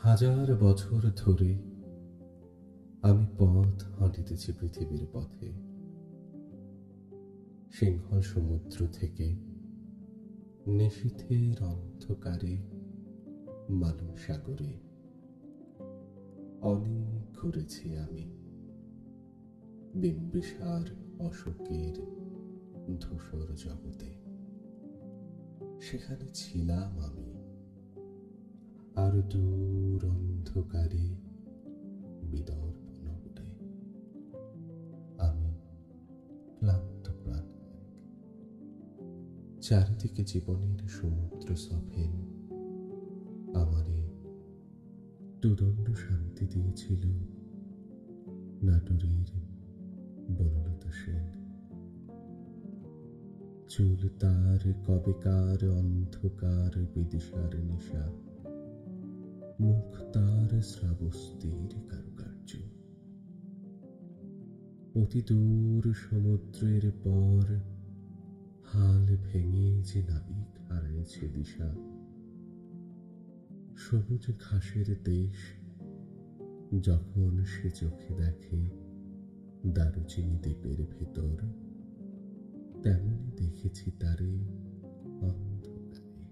হাজার বছর ধরে আমি পথ হাঁটিতেছি পৃথিবীর পথে, সিংহল সমুদ্র থেকে নিশীথের অন্ধকারে মালু সাগরে। অনেক ঘুরেছি আমি বিম্বিসার অশোকের ধূসর জগতে। সেখানে ছিলাম আমি, আর দূর অন্ধকারে বিদর্ভ নগরে। আমি ক্লান্ত প্রাণ, চারিদিকে জীবনের সমুদ্র সফেন আমারে দুদণ্ড শান্তি দিয়েছিল নাটোরের বনলতা সেন। চুল তার কবেকার অন্ধকার বিদিশার নেশা, মুখ তার শ্রাবস্তির কারুকার্য। অতি দূর সমুদ্রের পর হাল ভেঙে যে নাবিক হারাইছে দিশা। সবুজ ঘাসের দেশ যখন সে চোখে দেখে দারুচিনি দ্বীপের ভেতর, তেমনি দেখেছি তারে অন্ধকারে।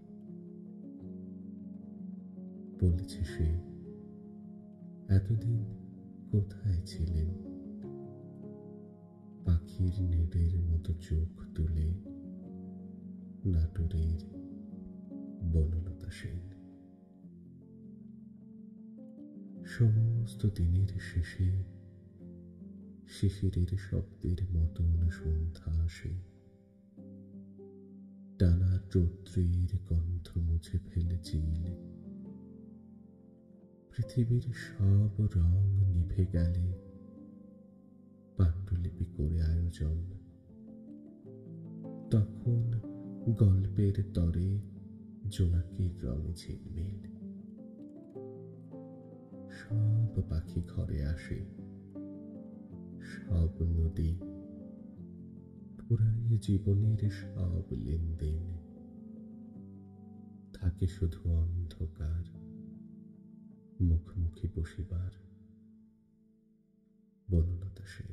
বলেছে সে, এতদিন কোথায় ছিলেন? পাখির নেড়ের মতো চোখ তুলে নাটোরের বনলতা সেন। সমস্ত দিনের শেষে শিশিরের শব্দের মতন সন্ধ্যা আসে। টানা চৌত্রীর গন্ধ মুছে ফেলে চিল। পৃথিবীর সব রং নিভে গেলে পাণ্ডুলিপি করে আয়োজন। তখন গল্পের তরে জোনাকির রঙে ঝিলমিল। সব পাখি ঘরে আসে, সব নদী পুরাই জীবনের সব লেনদেন। থাকে শুধু অন্ধকার, মুখোমুখি বসিবার বনলতা সেন।